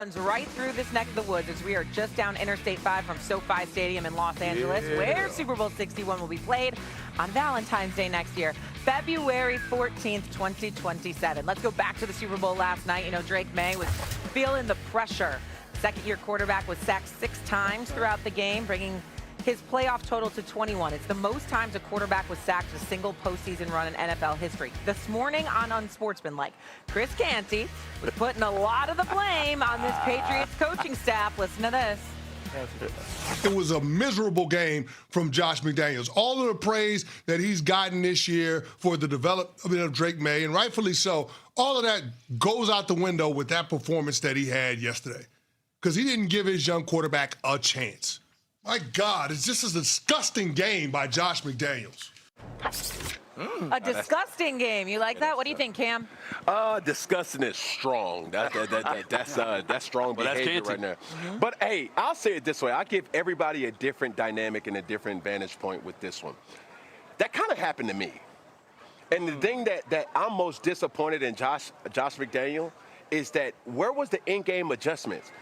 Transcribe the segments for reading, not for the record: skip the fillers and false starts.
Runs right through this neck of the woods as we are just down Interstate 5 from SoFi Stadium in Los Angeles, where Super Bowl 61 will be played on Valentine's Day next year, February 14th, 2027. Let's go back to the Super Bowl last night. You know, Drake May was feeling the pressure. Second-year quarterback was sacked 6 times throughout the game, bringing his playoff total to 21. It's the most times a quarterback was sacked in a single postseason run in NFL history. This morning on Unsportsmanlike, Chris Canty was putting a lot of the blame on this Patriots coaching staff. Listen to this. It was a miserable game from Josh McDaniels. All of the praise that he's gotten this year for the development of Drake May, and rightfully so, all of that goes out the window with that performance that he had yesterday, because he didn't give his young quarterback a chance. My God, it's just a disgusting game by Josh McDaniels. A disgusting game. You like that? What do you think, Cam? Disgusting is strong. That's strong behavior right now. But, hey, I'll say it this way. I'll give everybody a different dynamic and a different vantage point with this one. That kind of happened to me. And the thing that I'm most disappointed in Josh McDaniel is that where was the in-game adjustments?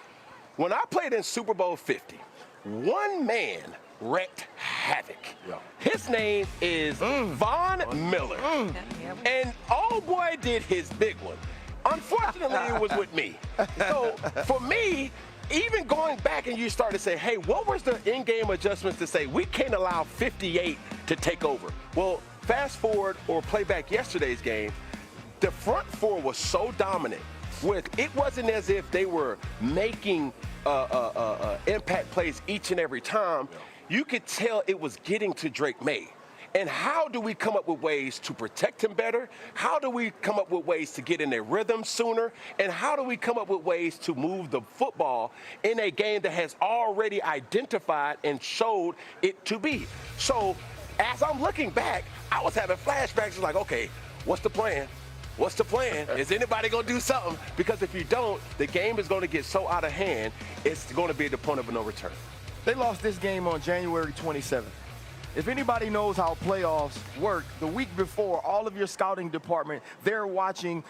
When I played in Super Bowl 50, one man wreaked havoc. Yeah. His name is Von Miller. And old boy did his big one. Unfortunately, it was with me. So for me, even going back and you start to say, hey, what was the in-game adjustments to say we can't allow 58 to take over? Well, fast forward or play back yesterday's game, the front four was so dominant. It wasn't as if they were making impact plays each and every time. You could tell it was getting to Drake May. And how do we come up with ways to protect him better? How do we come up with ways to get in a rhythm sooner? And how do we come up with ways to move the football in a game that has already identified and showed it to be? So as I'm looking back, I was having flashbacks like, okay, what's the plan? What's the plan? Is anybody going to do something? Because if you don't, the game is going to get so out of hand, it's going to be at the point of no return. They lost this game on January 27th. If anybody knows how playoffs work, the week before, all of your scouting department, they're watching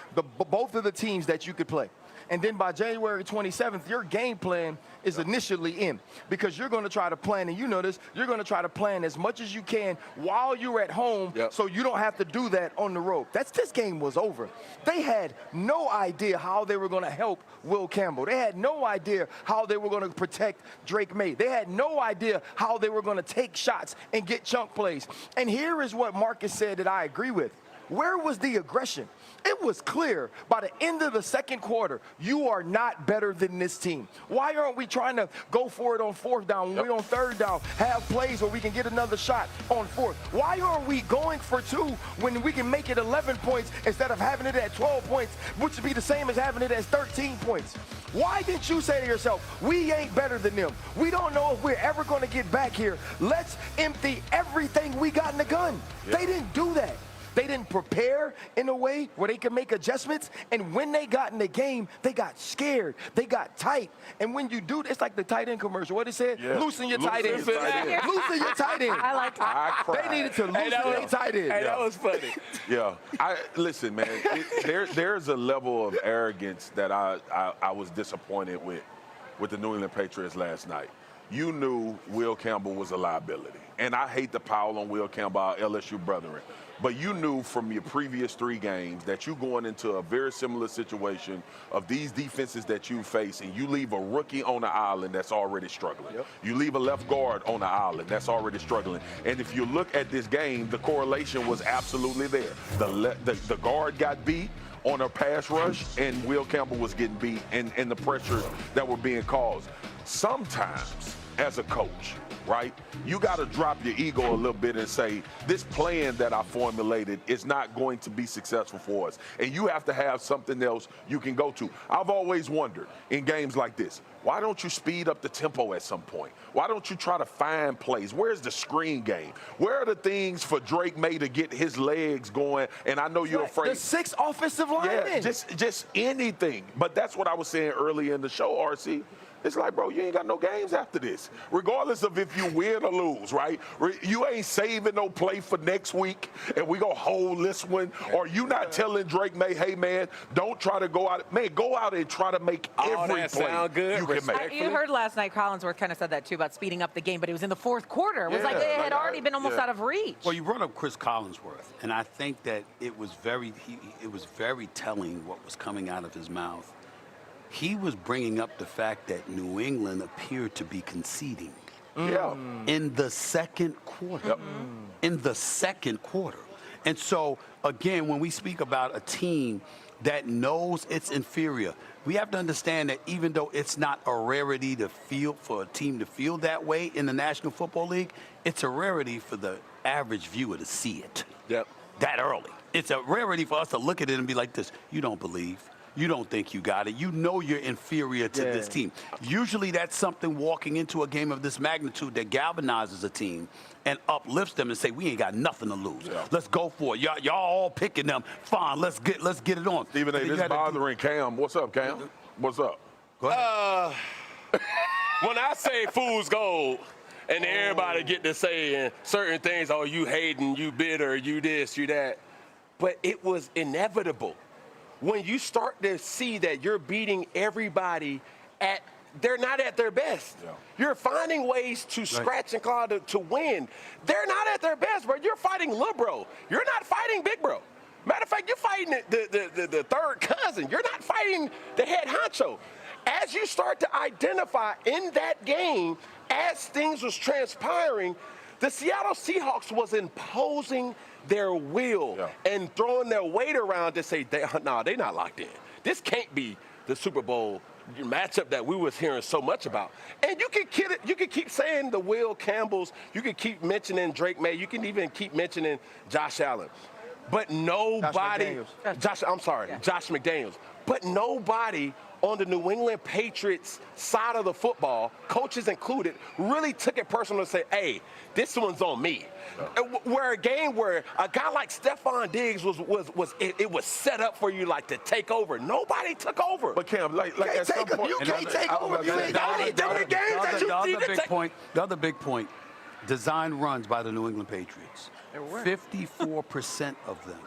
both of the teams that you could play. And then by January 27th, your game plan is initially in, because you're going to try to plan, and you know this, you're going to try to plan as much as you can while you're at home so you don't have to do that on the road. This game was over. They had no idea how they were going to help Will Campbell. They had no idea how they were going to protect Drake May. They had no idea how they were going to take shots and get chunk plays. And here is what Marcus said that I agree with. Where was the aggression? It was clear by the end of the second quarter, you are not better than this team. Why aren't we trying to go for it on fourth down when we're on third down, have plays where we can get another shot on fourth? Why aren't we going for 2 when we can make it 11 points instead of having it at 12 points, which would be the same as having it as 13 points? Why didn't you say to yourself, we ain't better than them? We don't know if we're ever going to get back here. Let's empty everything we got in the gun. They didn't do that. They didn't prepare in a way where they could make adjustments. And when they got in the game, they got scared. They got tight. And when you do, it's like the tight end commercial. What it said? Loosen your tight end. Loosen your tight end. I like that. They needed to loosen their tight end. Hey, that was funny. Listen, man, there's a level of arrogance that I was disappointed with the New England Patriots last night. You knew Will Campbell was a liability. And I hate to pile on Will Campbell, our LSU brethren. But you knew from your previous 3 games that you're going into a very similar situation of these defenses that you face, and you leave a rookie on the island that's already struggling. You leave a left guard on the island that's already struggling. And if you look at this game, the correlation was absolutely there. The guard got beat on a pass rush, and Will Campbell was getting beat, and the pressures that were being caused. Sometimes, as a coach, right, you got to drop your ego a little bit and say, this plan that I formulated is not going to be successful for us. And you have to have something else you can go to. I've always wondered in games like this, why don't you speed up the tempo at some point? Why don't you try to find plays? Where's the screen game? Where are the things for Drake May to get his legs going? And I know you're afraid. The 6 offensive linemen. Yeah, just anything. But that's what I was saying earlier in the show, RC. It's like, bro, you ain't got no games after this. Regardless of if you win or lose, right? You ain't saving no play for next week, and we gonna hold this one. Or you not telling Drake May, hey man, don't try to go out. Man, go out and try to make every play sound good. you can make. You heard last night Collinsworth kind of said that too about speeding up the game, but it was in the fourth quarter. It was like it had already been almost out of reach. Well, you brought up Chris Collinsworth, and I think that it was very telling what was coming out of his mouth. He was bringing up the fact that New England appeared to be conceding in the second quarter. In the second quarter. And so, again, when we speak about a team that knows it's inferior, we have to understand that even though it's not a rarity to feel for a team to feel that way in the National Football League, it's a rarity for the average viewer to see it that early. It's a rarity for us to look at it and be like this, you don't believe. You don't think you got it. You know you're inferior to this team. Usually that's something walking into a game of this magnitude that galvanizes a team and uplifts them and say, we ain't got nothing to lose. Let's go for it. Y'all all picking them. Fine, let's get it on. Stephen A., this bothering Cam. What's up, Cam? What's up? Go ahead. When I say fool's gold, and everybody get to saying certain things, oh, you hating, you bitter, you this, you that, but it was inevitable. When you start to see that you're beating everybody they're not at their best. You're finding ways to scratch and claw to win. They're not at their best, bro. You're fighting little bro. You're not fighting big bro. Matter of fact, you're fighting the third cousin. You're not fighting the head honcho. As you start to identify in that game, as things was transpiring, the Seattle Seahawks was imposing their will and throwing their weight around to say, they're not locked in. This can't be the Super Bowl matchup that we was hearing so much about. And you can keep saying the Will Campbells, you can keep mentioning Drake May, you can even keep mentioning Josh Allen. But nobody, Josh McDaniels. But nobody on the New England Patriots side of the football, coaches included, really took it personal and say, hey, this one's on me. Where a game where a guy like Stephon Diggs was set up for you like to take over. Nobody took over. But Cam, like at some point, you can't take over. You ain't got any different games that you even take. The other big point, design runs by the New England Patriots. 54% of them,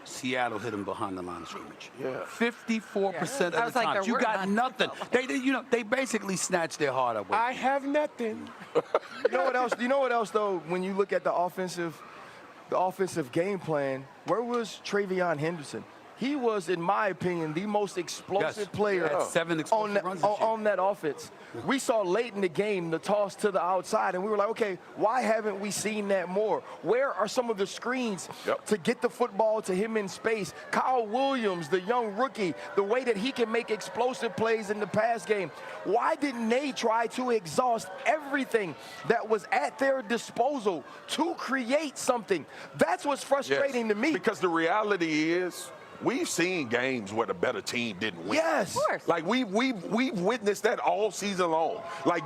Seattle hit them behind the line of scrimmage. 54% of the time. You got nothing. They basically snatched their heart away. I have nothing. You know what else? You know what else though? When you look at the offensive game plan, where was Travion Henderson? He was, in my opinion, the most explosive player on that offense. We saw late in the game the toss to the outside, and we were like, okay, why haven't we seen that more? Where are some of the screens to get the football to him in space? Kyle Williams, the young rookie, the way that he can make explosive plays in the pass game. Why didn't they try to exhaust everything that was at their disposal to create something? That's what's frustrating to me. Because the reality is, we've seen games where the better team didn't win. Yes. Of course. Like we've witnessed that all season long. Like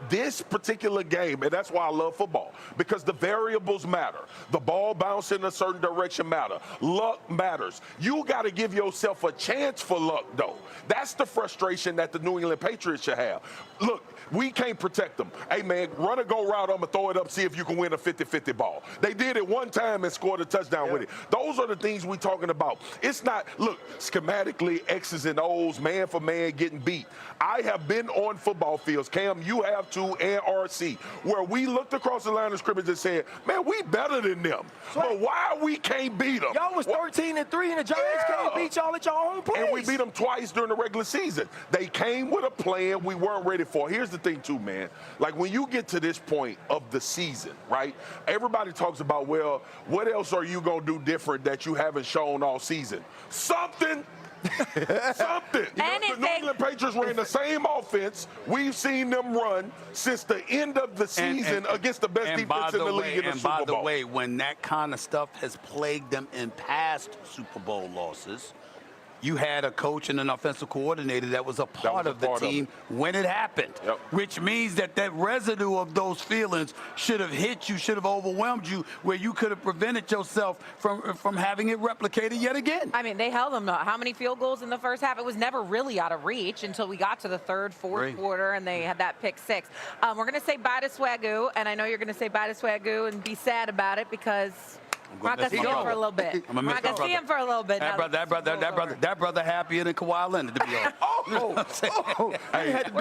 this particular game, and that's why I love football, because the variables matter. The ball bouncing in a certain direction matter. Luck matters. You got to give yourself a chance for luck, though. That's the frustration that the New England Patriots should have. Look, we can't protect them. Hey, man, run a go route, I'm going to throw it up, see if you can win a 50-50 ball. They did it one time and scored a touchdown with it. Those are the things we're talking about. It's not, look, schematically, X's and O's, man for man, getting beat. I have been on football fields, Cam, you have too, and RC, where we looked across the line of scrimmage and said, man, we better than them. But why we can't beat them? Y'all was 13-3, and the Giants can't beat y'all at your own place. And we beat them twice during the regular season. They came with a plan we weren't ready for. Here's the thing, too, man. Like, when you get to this point of the season, right, everybody talks about, well, what else are you going to do different that you haven't shown all season? Something. Something. The New England Patriots ran the same offense we've seen them run since the end of the season against the best defense in the league in the Super Bowl. And by the way, when that kind of stuff has plagued them in past Super Bowl losses, you had a coach and an offensive coordinator that was a part of the team when it happened, which means that residue of those feelings should have hit you, should have overwhelmed you, where you could have prevented yourself from having it replicated yet again. I mean, they held them how many field goals in the first half? It was never really out of reach until we got to the third, fourth quarter, and they had that pick six. We're going to say bye to Swagoo, and I know you're going to say bye to Swagoo and be sad about it because we're not going to see him for a little bit. We're not going to see him for a little bit. That brother happier than Kawhi Leonard, to be honest. I had to do